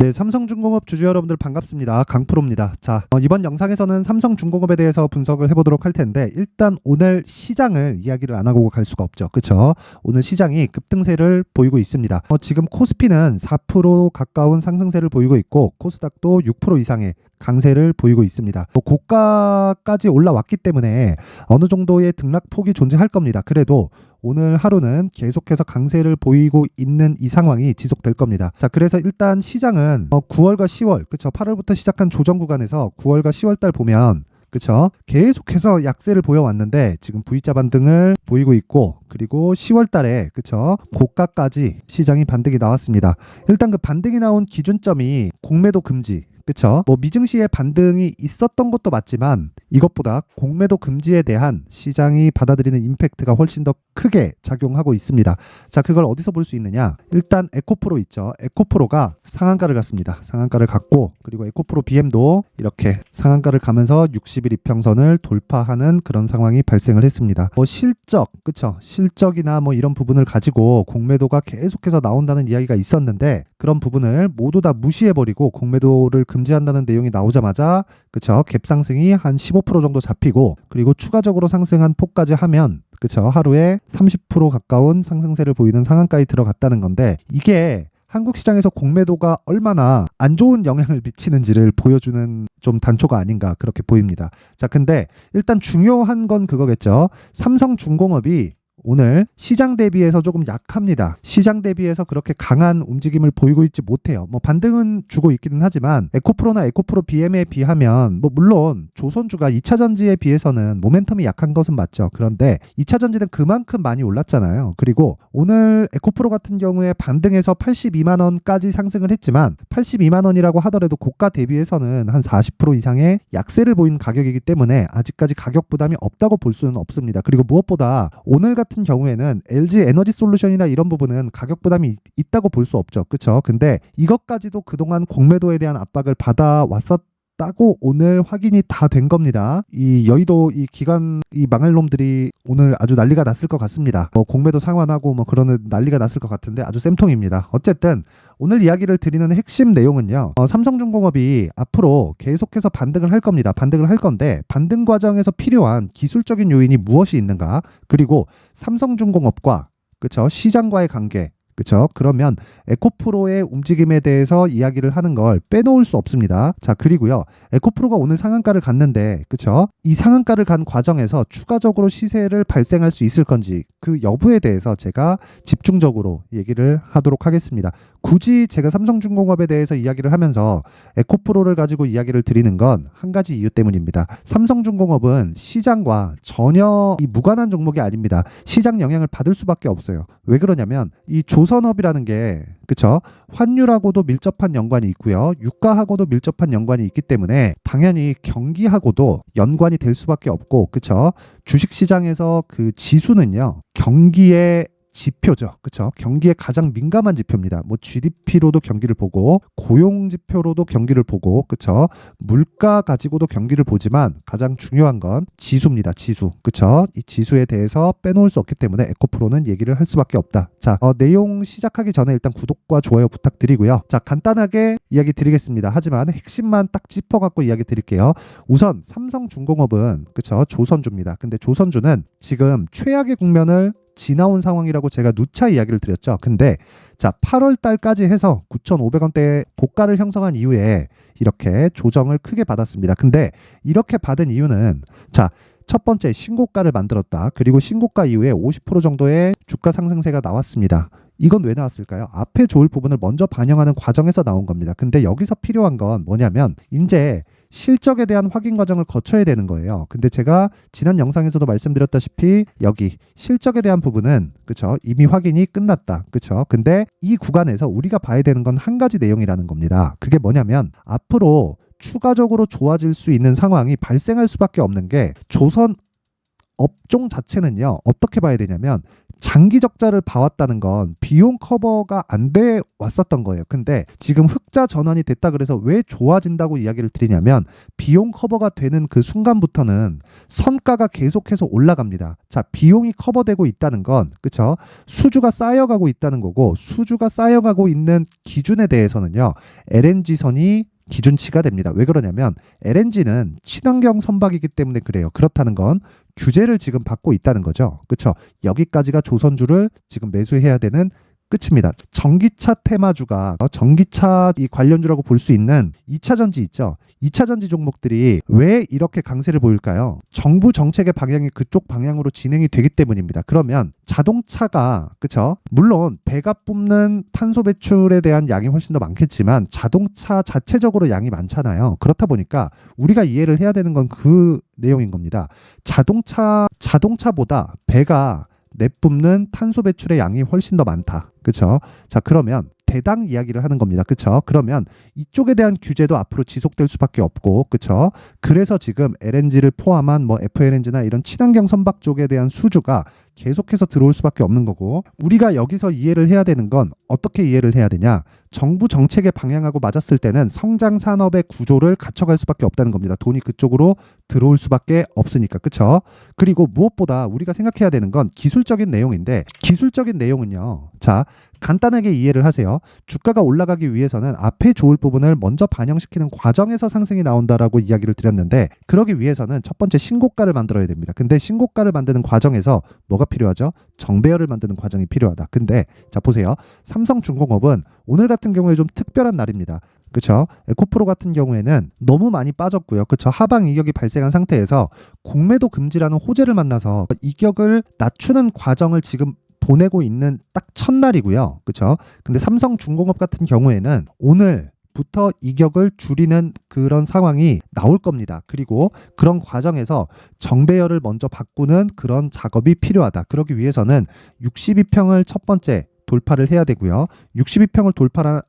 네, 삼성중공업 주주 여러분들 반갑습니다. 강프로입니다. 자, 이번 영상에서는 삼성중공업에 대해서 분석을 해보도록 할 텐데, 일단 오늘 시장을 이야기를 안 하고 갈 수가 없죠. 그쵸? 오늘 시장이 급등세를 보이고 있습니다. 지금 코스피는 4% 가까운 상승세를 보이고 있고, 코스닥도 6% 이상의 강세를 보이고 있습니다. 고가까지 올라왔기 때문에 어느 정도의 등락폭이 존재할 겁니다. 그래도 오늘 하루는 계속해서 강세를 보이고 있는 이 상황이 지속될 겁니다. 자, 그래서 일단 시장은 9월과 10월, 그쵸? 8월부터 시작한 조정 구간에서 9월과 10월 달 보면, 그쵸? 계속해서 약세를 보여왔는데 지금 V자 반등을 보이고 있고, 그리고 10월 달에, 그쵸? 고가까지 시장이 반등이 나왔습니다. 일단 그 반등이 나온 기준점이 공매도 금지, 그쵸? 미증시의 반등이 있었던 것도 맞지만 이것보다 공매도 금지에 대한 시장이 받아들이는 임팩트가 훨씬 더 크게 작용하고 있습니다. 자, 그걸 어디서 볼 수 있느냐? 일단 에코프로 있죠. 에코프로가 상한가를 갔습니다. 상한가를 갔고, 그리고 에코프로 BM도 이렇게 상한가를 가면서 60일 이평선을 돌파하는 그런 상황이 발생을 했습니다. 실적, 그쵸? 실적이나 이런 부분을 가지고 공매도가 계속해서 나온다는 이야기가 있었는데, 그런 부분을 모두 다 무시해버리고 공매도를 금지한다는 내용이 나오자마자, 그쵸? 갭 상승이 한 15% 정도 잡히고, 그리고 추가적으로 상승한 폭까지 하면, 그쵸? 하루에 30% 가까운 상승세를 보이는 상한가에 들어갔다는 건데, 이게 한국 시장에서 공매도가 얼마나 안 좋은 영향을 미치는지를 보여주는 좀 단초가 아닌가 그렇게 보입니다. 자, 근데 일단 중요한 건 그거겠죠. 삼성중공업이 오늘 시장 대비해서 조금 약합니다. 시장 대비해서 그렇게 강한 움직임을 보이고 있지 못해요. 반등은 주고 있기는 하지만 에코프로나 에코프로 BM에 비하면 물론 조선주가 2차전지에 비해서는 모멘텀이 약한 것은 맞죠. 그런데 2차전지는 그만큼 많이 올랐잖아요. 그리고 오늘 에코프로 같은 경우에 반등해서 82만 원까지 상승을 했지만 82만 원이라고 하더라도 고가 대비해서는 한 40% 이상의 약세를 보인 가격이기 때문에 아직까지 가격 부담이 없다고 볼 수는 없습니다. 그리고 무엇보다 오늘 같은 경우에는 LG 에너지 솔루션이나 이런 부분은 가격 부담이 있다고 볼 수 없죠. 그쵸? 근데 이것까지도 그동안 공매도에 대한 압박을 받아왔었다고 오늘 확인이 다 된 겁니다. 이 여의도 이 기관 이 망할 놈들이 오늘 아주 난리가 났을 것 같습니다. 공매도 상환하고 그러는 난리가 났을 것 같은데 아주 쌤통입니다. 어쨌든 오늘 이야기를 드리는 핵심 내용은요. 삼성중공업이 앞으로 계속해서 반등을 할 겁니다. 반등을 할 건데 반등 과정에서 필요한 기술적인 요인이 무엇이 있는가? 그리고 삼성중공업과 그쵸? 시장과의 관계, 그쵸? 그러면 에코프로의 움직임에 대해서 이야기를 하는 걸 빼놓을 수 없습니다. 자, 그리고요. 에코프로가 오늘 상한가를 갔는데, 그쵸? 이 상한가를 간 과정에서 추가적으로 시세를 발생할 수 있을 건지 그 여부에 대해서 제가 집중적으로 얘기를 하도록 하겠습니다. 굳이 제가 삼성중공업에 대해서 이야기를 하면서 에코프로를 가지고 이야기를 드리는 건 한 가지 이유 때문입니다. 삼성중공업은 시장과 전혀 무관한 종목이 아닙니다. 시장 영향을 받을 수밖에 없어요. 왜 그러냐면 이 조선업이라는 게 그쵸? 환율하고도 밀접한 연관이 있고요. 유가하고도 밀접한 연관이 있기 때문에 당연히 경기하고도 연관이 될 수밖에 없고, 그쵸? 주식시장에서 그 지수는요, 경기의 지표죠. 그쵸? 경기에 가장 민감한 지표입니다. GDP로도 경기를 보고, 고용 지표로도 경기를 보고, 그쵸? 물가 가지고도 경기를 보지만 가장 중요한 건 지수입니다. 지수. 그쵸? 이 지수에 대해서 빼놓을 수 없기 때문에 에코프로는 얘기를 할 수밖에 없다. 자, 내용 시작하기 전에 일단 구독과 좋아요 부탁드리고요. 자, 간단하게 이야기 드리겠습니다. 하지만 핵심만 딱 짚어갖고 이야기 드릴게요. 우선 삼성중공업은 그쵸? 조선주입니다. 근데 조선주는 지금 최악의 국면을 지나온 상황이라고 제가 누차 이야기를 드렸죠. 근데 자, 8월 달까지 해서 9,500원대 고가를 형성한 이후에 이렇게 조정을 크게 받았습니다. 근데 이렇게 받은 이유는 자, 첫 번째 신고가를 만들었다. 그리고 신고가 이후에 50% 정도의 주가 상승세가 나왔습니다. 이건 왜 나왔을까요? 앞에 좋을 부분을 먼저 반영하는 과정에서 나온 겁니다. 근데 여기서 필요한 건 뭐냐면 이제 실적에 대한 확인 과정을 거쳐야 되는 거예요. 근데 제가 지난 영상에서도 말씀드렸다시피 여기 실적에 대한 부분은 그쵸? 이미 확인이 끝났다. 그쵸? 근데 이 구간에서 우리가 봐야 되는 건 한 가지 내용이라는 겁니다. 그게 뭐냐면 앞으로 추가적으로 좋아질 수 있는 상황이 발생할 수밖에 없는 게 조선 업종 자체는요. 어떻게 봐야 되냐면 장기 적자를 봐왔다는 건 비용 커버가 안 돼 왔었던 거예요. 근데 지금 흑자 전환이 됐다 그래서 왜 좋아진다고 이야기를 드리냐면 비용 커버가 되는 그 순간부터는 선가가 계속해서 올라갑니다. 자, 비용이 커버되고 있다는 건 그쵸? 수주가 쌓여가고 있다는 거고 수주가 쌓여가고 있는 기준에 대해서는요. LNG선이 기준치가 됩니다. 왜 그러냐면 LNG는 친환경 선박이기 때문에 그래요. 그렇다는 건 규제를 지금 받고 있다는 거죠. 그렇죠? 여기까지가 조선주를 지금 매수해야 되는 끝입니다. 전기차 테마주가 전기차 이 관련주라고 볼 수 있는 2차 전지 있죠. 2차 전지 종목들이 왜 이렇게 강세를 보일까요? 정부 정책의 방향이 그쪽 방향으로 진행이 되기 때문입니다. 그러면 자동차가 그쵸? 물론 배가 뿜는 탄소 배출에 대한 양이 훨씬 더 많겠지만 자동차 자체적으로 양이 많잖아요. 그렇다 보니까 우리가 이해를 해야 되는 건 그 내용인 겁니다. 자동차보다 배가 내뿜는 탄소 배출의 양이 훨씬 더 많다. 그쵸? 자, 그러면 대당 이야기를 하는 겁니다. 그쵸? 그러면 이쪽에 대한 규제도 앞으로 지속될 수밖에 없고, 그쵸? 그래서 지금 LNG를 포함한 뭐 FLNG나 이런 친환경 선박 쪽에 대한 수주가 계속해서 들어올 수밖에 없는 거고, 우리가 여기서 이해를 해야 되는 건 어떻게 이해를 해야 되냐? 정부 정책의 방향하고 맞았을 때는 성장 산업의 구조를 갖춰갈 수밖에 없다는 겁니다. 돈이 그쪽으로 들어올 수밖에 없으니까. 그쵸? 그리고 무엇보다 우리가 생각해야 되는 건 기술적인 내용인데, 기술적인 내용은요. 자, 간단하게 이해를 하세요. 주가가 올라가기 위해서는 앞에 좋을 부분을 먼저 반영시키는 과정에서 상승이 나온다라고 이야기를 드렸는데, 그러기 위해서는 첫 번째 신고가를 만들어야 됩니다. 근데 신고가를 만드는 과정에서 뭐가 필요하죠? 정배열을 만드는 과정이 필요하다. 근데 자, 보세요. 삼성중공업은 오늘 같은 경우에 좀 특별한 날입니다. 그쵸? 에코프로 같은 경우에는 너무 많이 빠졌고요. 그쵸? 하방 이격이 발생한 상태에서 공매도 금지라는 호재를 만나서 이격을 낮추는 과정을 지금 보내고 있는 딱 첫날이고요. 그쵸? 근데 삼성중공업 같은 경우에는 오늘부터 이격을 줄이는 그런 상황이 나올 겁니다. 그리고 그런 과정에서 정배열을 먼저 바꾸는 그런 작업이 필요하다. 그러기 위해서는 62평을 첫 번째 돌파를 해야 되고요. 62평을 돌파를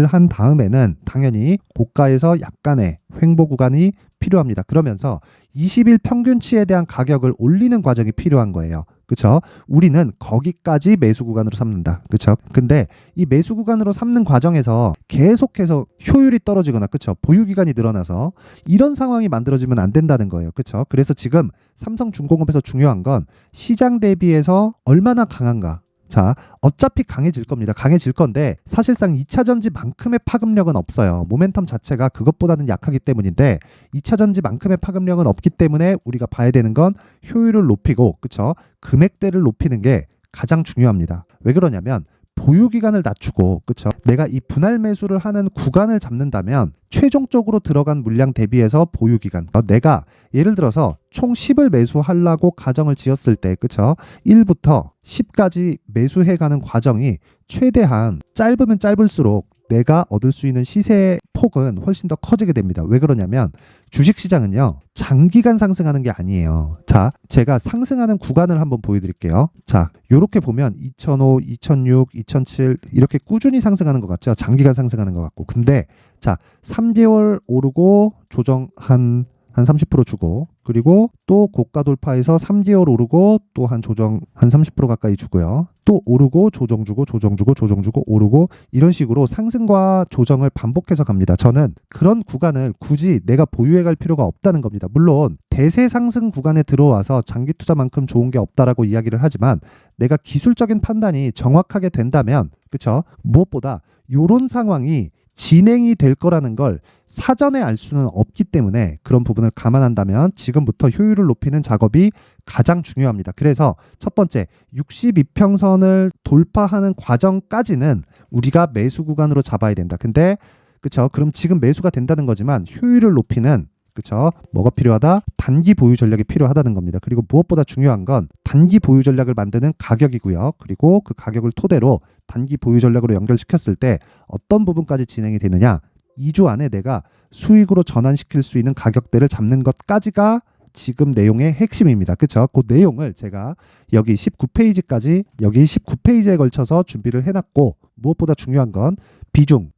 한 다음에는 당연히 고가에서 약간의 횡보 구간이 필요합니다. 그러면서 20일 평균치에 대한 가격을 올리는 과정이 필요한 거예요. 그쵸? 우리는 거기까지 매수 구간으로 삼는다. 그쵸? 근데 이 매수 구간으로 삼는 과정에서 계속해서 효율이 떨어지거나, 그쵸? 보유기간이 늘어나서 이런 상황이 만들어지면 안 된다는 거예요. 그쵸? 그래서 지금 삼성중공업에서 중요한 건 시장 대비해서 얼마나 강한가. 자, 어차피 강해질 겁니다. 강해질 건데 사실상 2차 전지만큼의 파급력은 없어요. 모멘텀 자체가 그것보다는 약하기 때문인데 2차 전지만큼의 파급력은 없기 때문에 우리가 봐야 되는 건 효율을 높이고, 그쵸? 금액대를 높이는 게 가장 중요합니다. 왜 그러냐면 보유 기간을 낮추고, 그쵸? 내가 이 분할 매수를 하는 구간을 잡는다면 최종적으로 들어간 물량 대비해서 보유 기간, 내가 예를 들어서 총 10을 매수하려고 가정을 지었을 때, 그쵸? 1부터 10까지 매수해가는 과정이 최대한 짧으면 짧을수록 내가 얻을 수 있는 시세 폭은 훨씬 더 커지게 됩니다. 왜 그러냐면 주식시장은요, 장기간 상승하는 게 아니에요. 자, 제가 상승하는 구간을 한번 보여드릴게요. 자, 요렇게 보면 2005, 2006, 2007 이렇게 꾸준히 상승하는 것 같죠? 장기간 상승하는 것 같고. 근데 자, 3개월 오르고 조정 한 30% 주고, 그리고 또 고가 돌파해서 3개월 오르고 또 한 조정 한 30% 가까이 주고요. 또 오르고 조정 주고 조정 주고 조정 주고 오르고, 이런 식으로 상승과 조정을 반복해서 갑니다. 저는 그런 구간을 굳이 내가 보유해 갈 필요가 없다는 겁니다. 물론 대세 상승 구간에 들어와서 장기 투자만큼 좋은 게 없다라고 이야기를 하지만 내가 기술적인 판단이 정확하게 된다면, 그쵸? 무엇보다 이런 상황이 진행이 될 거라는 걸 사전에 알 수는 없기 때문에 그런 부분을 감안한다면 지금부터 효율을 높이는 작업이 가장 중요합니다. 그래서 첫 번째 62평선을 돌파하는 과정까지는 우리가 매수 구간으로 잡아야 된다. 근데 그쵸? 그럼 지금 매수가 된다는 거지만 효율을 높이는, 그쵸? 뭐가 필요하다? 단기 보유 전략이 필요하다는 겁니다. 그리고 무엇보다 중요한 건 단기 보유 전략을 만드는 가격이고요. 그리고 그 가격을 토대로 단기 보유 전략으로 연결시켰을 때 어떤 부분까지 진행이 되느냐? 2주 안에 내가 수익으로 전환시킬 수 있는 가격대를 잡는 것까지가 지금 내용의 핵심입니다. 그쵸? 그 내용을 제가 여기 19페이지에 걸쳐서 준비를 해놨고, 무엇보다 중요한 건 비중,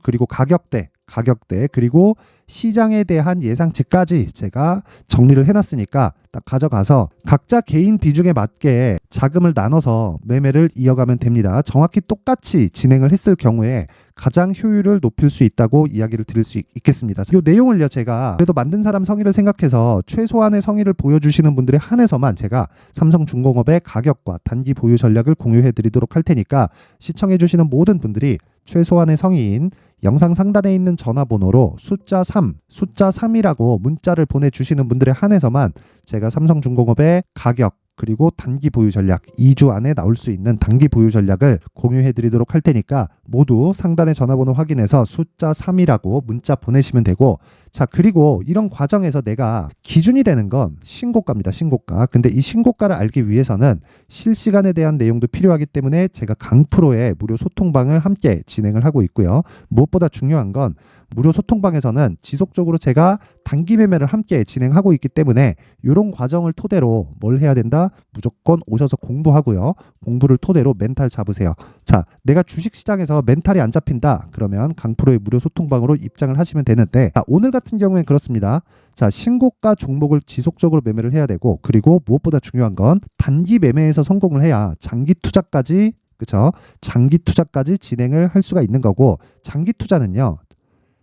그리고 가격대 가격대 그리고 시장에 대한 예상치까지 제가 정리를 해놨으니까 딱 가져가서 각자 개인 비중에 맞게 자금을 나눠서 매매를 이어가면 됩니다. 정확히 똑같이 진행을 했을 경우에 가장 효율을 높일 수 있다고 이야기를 드릴 수 있겠습니다. 이 내용을요, 제가 그래도 만든 사람 성의를 생각해서 최소한의 성의를 보여주시는 분들에 한해서만 제가 삼성중공업의 가격과 단기 보유 전략을 공유해 드리도록 할 테니까 시청해 주시는 모든 분들이 최소한의 성의인 영상 상단에 있는 전화번호로 숫자 3이라고 문자를 보내주시는 분들에 한해서만 제가 삼성중공업의 가격 그리고 단기 보유 전략 2주 안에 나올 수 있는 단기 보유 전략을 공유해 드리도록 할 테니까 모두 상단의 전화번호 확인해서 숫자 3이라고 문자 보내시면 되고, 자, 그리고 이런 과정에서 내가 기준이 되는 건 신고가입니다. 신고가. 근데 이 신고가를 알기 위해서는 실시간에 대한 내용도 필요하기 때문에 제가 강프로의 무료 소통방을 함께 진행을 하고 있고요. 무엇보다 중요한 건 무료 소통방에서는 지속적으로 제가 단기 매매를 함께 진행하고 있기 때문에 이런 과정을 토대로 뭘 해야 된다? 무조건 오셔서 공부하고요. 공부를 토대로 멘탈 잡으세요. 자, 내가 주식시장에서 멘탈이 안 잡힌다. 그러면 강프로의 무료 소통방으로 입장을 하시면 되는데, 자, 오늘 같은 경우엔 그렇습니다. 자, 신고가 종목을 지속적으로 매매를 해야 되고, 그리고 무엇보다 중요한 건 단기 매매에서 성공을 해야 장기 투자까지, 그쵸? 장기 투자까지 진행을 할 수가 있는 거고, 장기 투자는요,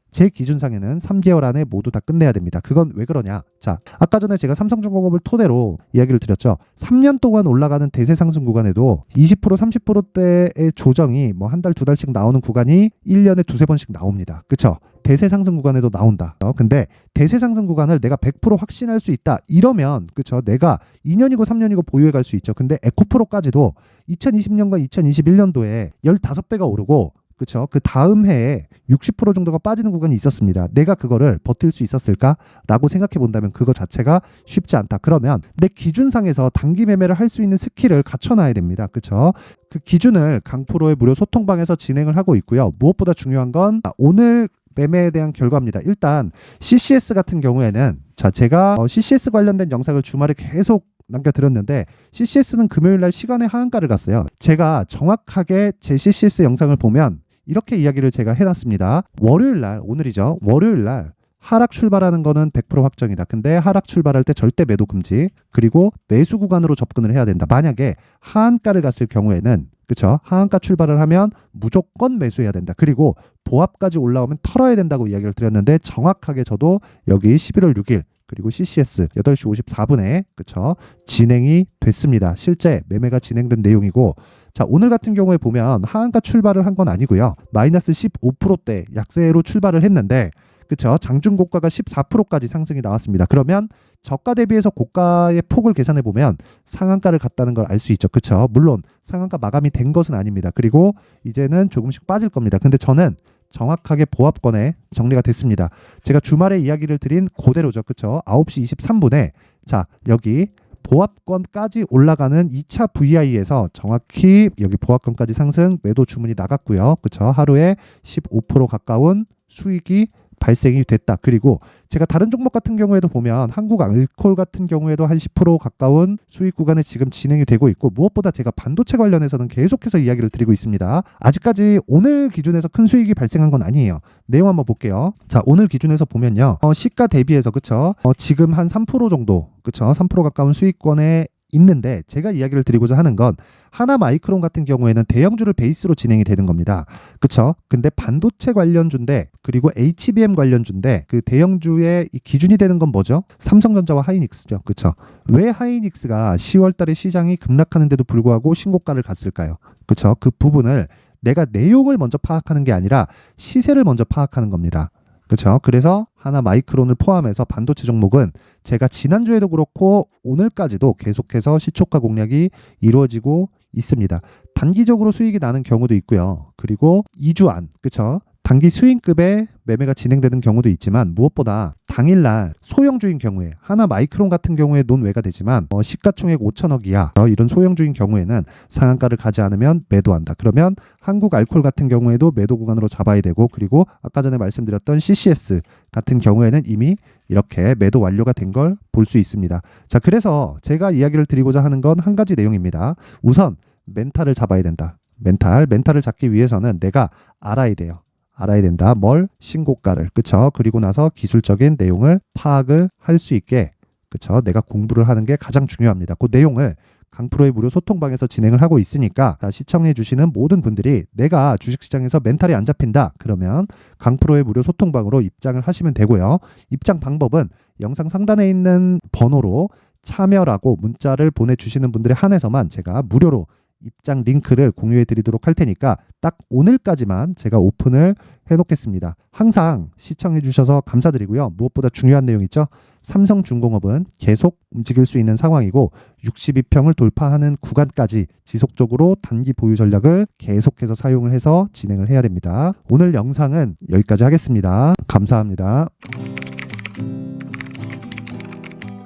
제 기준상에는 3개월 안에 모두 다 끝내야 됩니다. 그건 왜 그러냐? 자, 아까 전에 제가 삼성중공업을 토대로 이야기를 드렸죠. 3년 동안 올라가는 대세 상승 구간에도 20% 30%대의 조정이 뭐 한 달, 두 달씩 나오는 구간이 1년에 두세 번씩 나옵니다. 그쵸? 대세 상승 구간에도 나온다. 근데 대세 상승 구간을 내가 100% 확신할 수 있다. 이러면, 그쵸? 내가 2년이고 3년이고 보유해 갈 수 있죠. 근데 에코프로까지도 2020년과 2021년도에 15배가 오르고, 그쵸? 그 다음 해에 60% 정도가 빠지는 구간이 있었습니다. 내가 그거를 버틸 수 있었을까라고 생각해 본다면 그거 자체가 쉽지 않다. 그러면 내 기준상에서 단기 매매를 할 수 있는 스킬을 갖춰놔야 됩니다. 그쵸? 그 기준을 강프로의 무료 소통방에서 진행을 하고 있고요. 무엇보다 중요한 건 오늘 매매에 대한 결과입니다. 일단 CCS 같은 경우에는, 자, 제가 CCS 관련된 영상을 주말에 계속 남겨드렸는데 CCS는 금요일날 시간의 하한가를 갔어요. 제가 정확하게 제 CCS 영상을 보면 이렇게 이야기를 제가 해놨습니다. 월요일날, 오늘이죠. 월요일날 하락 출발하는 거는 100% 확정이다. 근데 하락 출발할 때 절대 매도 금지, 그리고 매수 구간으로 접근을 해야 된다. 만약에 하한가를 갔을 경우에는, 그쵸? 하한가 출발을 하면 무조건 매수해야 된다. 그리고 보합까지 올라오면 털어야 된다고 이야기를 드렸는데 정확하게 저도 여기 11월 6일 그리고 CCS 8시 54분에 그쵸? 진행이 됐습니다. 실제 매매가 진행된 내용이고, 자, 오늘 같은 경우에 보면 하한가 출발을 한 건 아니고요. 마이너스 15%대 약세로 출발을 했는데, 그쵸? 장중 고가가 14%까지 상승이 나왔습니다. 그러면 저가 대비해서 고가의 폭을 계산해 보면 상한가를 갔다는 걸 알 수 있죠. 그쵸? 물론 상한가 마감이 된 것은 아닙니다. 그리고 이제는 조금씩 빠질 겁니다. 근데 저는 정확하게 보합권에 정리가 됐습니다. 제가 주말에 이야기를 드린 그대로죠. 그쵸? 9시 23분에 자, 여기 보합권까지 올라가는 2차 VI에서 정확히 여기 보합권까지 상승 매도 주문이 나갔고요. 그쵸? 하루에 15% 가까운 수익이 발생이 됐다. 그리고 제가 다른 종목 같은 경우에도 보면 한국 알콜 같은 경우에도 한 10% 가까운 수익 구간에 지금 진행이 되고 있고, 무엇보다 제가 반도체 관련해서는 계속해서 이야기를 드리고 있습니다. 아직까지 오늘 기준에서 큰 수익이 발생한 건 아니에요. 내용 한번 볼게요. 자, 오늘 기준에서 보면요. 시가 대비해서, 그쵸? 지금 한 3% 정도, 그쵸? 3% 가까운 수익권에 있는데, 제가 이야기를 드리고자 하는 건 하나 마이크론 같은 경우에는 대형주를 베이스로 진행이 되는 겁니다. 그쵸? 근데 반도체 관련주인데, 그리고 HBM 관련주인데, 그 대형주의 이 기준이 되는 건 뭐죠? 삼성전자와 하이닉스죠. 그쵸? 왜 하이닉스가 10월 달에 시장이 급락하는데도 불구하고 신고가를 갔을까요? 그쵸? 그 부분을 내가 내용을 먼저 파악하는 게 아니라 시세를 먼저 파악하는 겁니다. 그렇죠. 그래서 하나 마이크론을 포함해서 반도체 종목은 제가 지난주에도 그렇고 오늘까지도 계속해서 시초가 공략이 이루어지고 있습니다. 단기적으로 수익이 나는 경우도 있고요. 그리고 2주 안, 그렇죠? 단기 스윙급의 매매가 진행되는 경우도 있지만, 무엇보다 당일날 소형주인 경우에 하나 마이크론 같은 경우에 논외가 되지만 시가총액 5천억 이하 이런 소형주인 경우에는 상한가를 가지 않으면 매도한다. 그러면 한국 알콜 같은 경우에도 매도 구간으로 잡아야 되고, 그리고 아까 전에 말씀드렸던 CCS 같은 경우에는 이미 이렇게 매도 완료가 된 걸 볼 수 있습니다. 자, 그래서 제가 이야기를 드리고자 하는 건 한 가지 내용입니다. 우선 멘탈을 잡아야 된다. 멘탈을 잡기 위해서는 내가 알아야 돼요. 알아야 된다. 뭘? 신고가를. 그쵸? 그리고 나서 기술적인 내용을 파악을 할 수 있게, 그쵸? 내가 공부를 하는 게 가장 중요합니다. 그 내용을 강프로의 무료 소통방에서 진행을 하고 있으니까 시청해 주시는 모든 분들이 내가 주식시장에서 멘탈이 안 잡힌다 그러면 강프로의 무료 소통방으로 입장을 하시면 되고요. 입장 방법은 영상 상단에 있는 번호로 참여라고 문자를 보내주시는 분들에 한해서만 제가 무료로 입장 링크를 공유해 드리도록 할 테니까 딱 오늘까지만 제가 오픈을 해놓겠습니다. 항상 시청해 주셔서 감사드리고요. 무엇보다 중요한 내용 있죠? 삼성중공업은 계속 움직일 수 있는 상황이고 62평을 돌파하는 구간까지 지속적으로 단기 보유 전략을 계속해서 사용을 해서 진행을 해야 됩니다. 오늘 영상은 여기까지 하겠습니다. 감사합니다.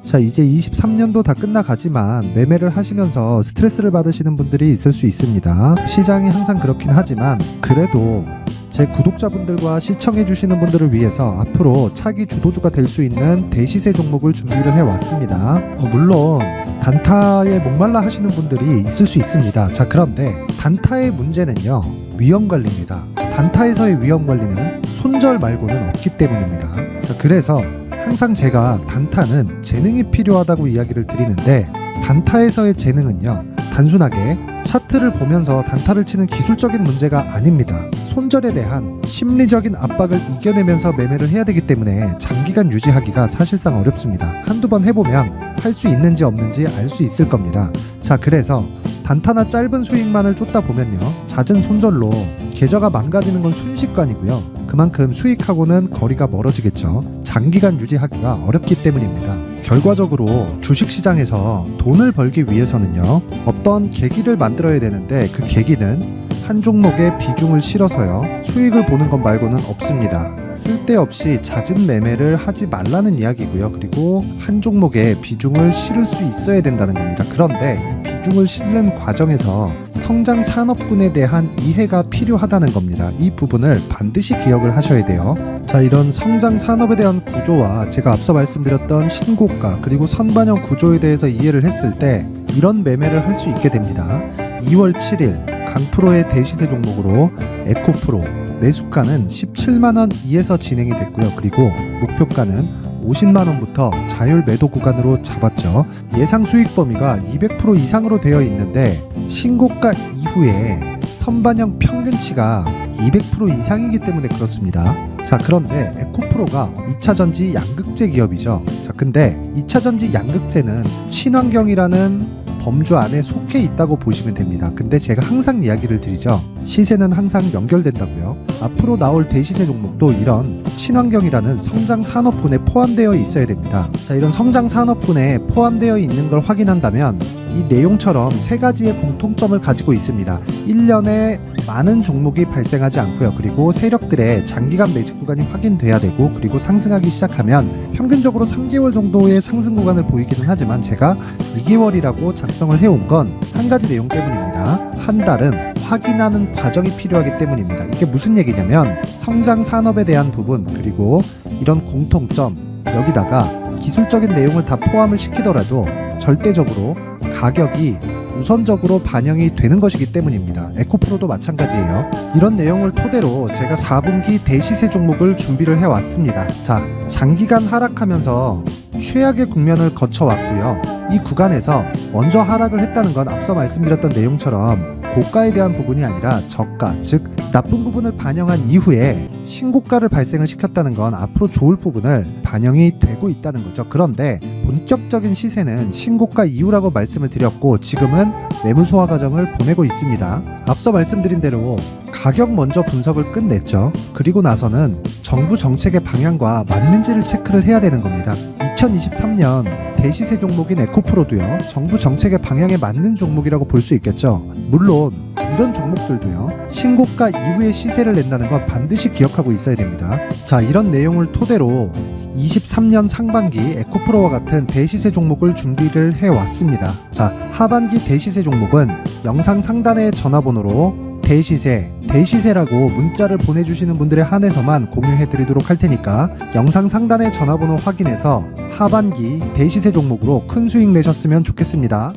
자, 이제 23년도 다 끝나가지만 매매를 하시면서 스트레스를 받으시는 분들이 있을 수 있습니다. 시장이 항상 그렇긴 하지만 그래도 제 구독자분들과 시청해 주시는 분들을 위해서 앞으로 차기 주도주가 될 수 있는 대시세 종목을 준비를 해왔습니다. 물론 단타에 목말라 하시는 분들이 있을 수 있습니다. 자, 그런데 단타의 문제는요, 위험관리입니다. 단타에서의 위험관리는 손절 말고는 없기 때문입니다. 자, 그래서 항상 제가 단타는 재능이 필요하다고 이야기를 드리는데 단타에서의 재능은요, 단순하게 차트를 보면서 단타를 치는 기술적인 문제가 아닙니다. 손절에 대한 심리적인 압박을 이겨내면서 매매를 해야 되기 때문에 장기간 유지하기가 사실상 어렵습니다. 한두 번 해보면 할 수 있는지 없는지 알 수 있을 겁니다. 자, 그래서 단타나 짧은 수익만을 쫓다 보면요, 잦은 손절로 계좌가 망가지는 건 순식간이고요. 그만큼 수익하고는 거리가 멀어지겠죠. 장기간 유지하기가 어렵기 때문입니다. 결과적으로 주식시장에서 돈을 벌기 위해서는요, 어떤 계기를 만들어야 되는데 그 계기는 한 종목에 비중을 실어서요, 수익을 보는 것 말고는 없습니다. 쓸데없이 잦은 매매를 하지 말라는 이야기고요. 그리고 한 종목에 비중을 실을 수 있어야 된다는 겁니다. 그런데 이 비중을 실는 과정에서 성장 산업군에 대한 이해가 필요하다는 겁니다. 이 부분을 반드시 기억을 하셔야 돼요. 자, 이런 성장 산업에 대한 구조와 제가 앞서 말씀드렸던 신고가 그리고 선반영 구조에 대해서 이해를 했을 때 이런 매매를 할 수 있게 됩니다. 2월 7일 강프로의 대시세 종목으로 에코프로 매수가는 17만원 이에서 진행이 됐고요. 그리고 목표가는 50만원부터 자율 매도 구간으로 잡았죠. 예상 수익 범위가 200% 이상으로 되어 있는데 신고가 이후에 선반영 평균치가 200% 이상이기 때문에 그렇습니다. 자, 그런데 에코프로가 2차전지 양극재 기업이죠. 자, 근데 2차전지 양극재는 친환경이라는 범주 안에 속해 있다고 보시면 됩니다. 근데 제가 항상 이야기를 드리죠. 시세는 항상 연결된다고요. 앞으로 나올 대시세 종목도 이런 친환경이라는 성장 산업군에 포함되어 있어야 됩니다. 자, 이런 성장 산업군에 포함되어 있는 걸 확인한다면 이 내용처럼 세 가지의 공통점을 가지고 있습니다. 1년에 많은 종목이 발생하지 않고요. 그리고 세력들의 장기간 매직 구간이 확인돼야 되고, 그리고 상승하기 시작하면 평균적으로 3개월 정도의 상승 구간을 보이기는 하지만 제가 2개월이라고 작성을 해온 건 한 가지 내용 때문입니다. 한 달은 확인하는 과정이 필요하기 때문입니다. 이게 무슨 얘기냐면 성장 산업에 대한 부분 그리고 이런 공통점, 여기다가 기술적인 내용을 다 포함을 시키더라도 절대적으로 가격이 우선적으로 반영이 되는 것이기 때문입니다. 에코프로도 마찬가지예요. 이런 내용을 토대로 제가 4분기 대시세 종목을 준비를 해왔습니다. 자, 장기간 하락하면서 최악의 국면을 거쳐왔고요. 이 구간에서 먼저 하락을 했다는 건 앞서 말씀드렸던 내용처럼 고가에 대한 부분이 아니라 저가, 즉 나쁜 부분을 반영한 이후에 신고가를 발생을 시켰다는 건 앞으로 좋을 부분을 반영이 되고 있다는 거죠. 그런데 본격적인 시세는 신고가 이후라고 말씀을 드렸고 지금은 매물 소화 과정을 보내고 있습니다. 앞서 말씀드린 대로 가격 먼저 분석을 끝냈죠. 그리고 나서는 정부 정책의 방향과 맞는지를 체크를 해야 되는 겁니다. 2023년 대시세 종목인 에코프로도요, 정부 정책의 방향에 맞는 종목이라고 볼 수 있겠죠. 물론 이런 종목들도요, 신고가 이후에 시세를 낸다는 건 반드시 기억하고 있어야 됩니다. 자, 이런 내용을 토대로 23년 상반기 에코프로와 같은 대시세 종목을 준비를 해왔습니다. 자, 하반기 대시세 종목은 영상 상단의 전화번호로 대시세라고 문자를 보내주시는 분들에 한해서만 공유해드리도록 할 테니까 영상 상단의 전화번호 확인해서 하반기 대시세 종목으로 큰 수익 내셨으면 좋겠습니다.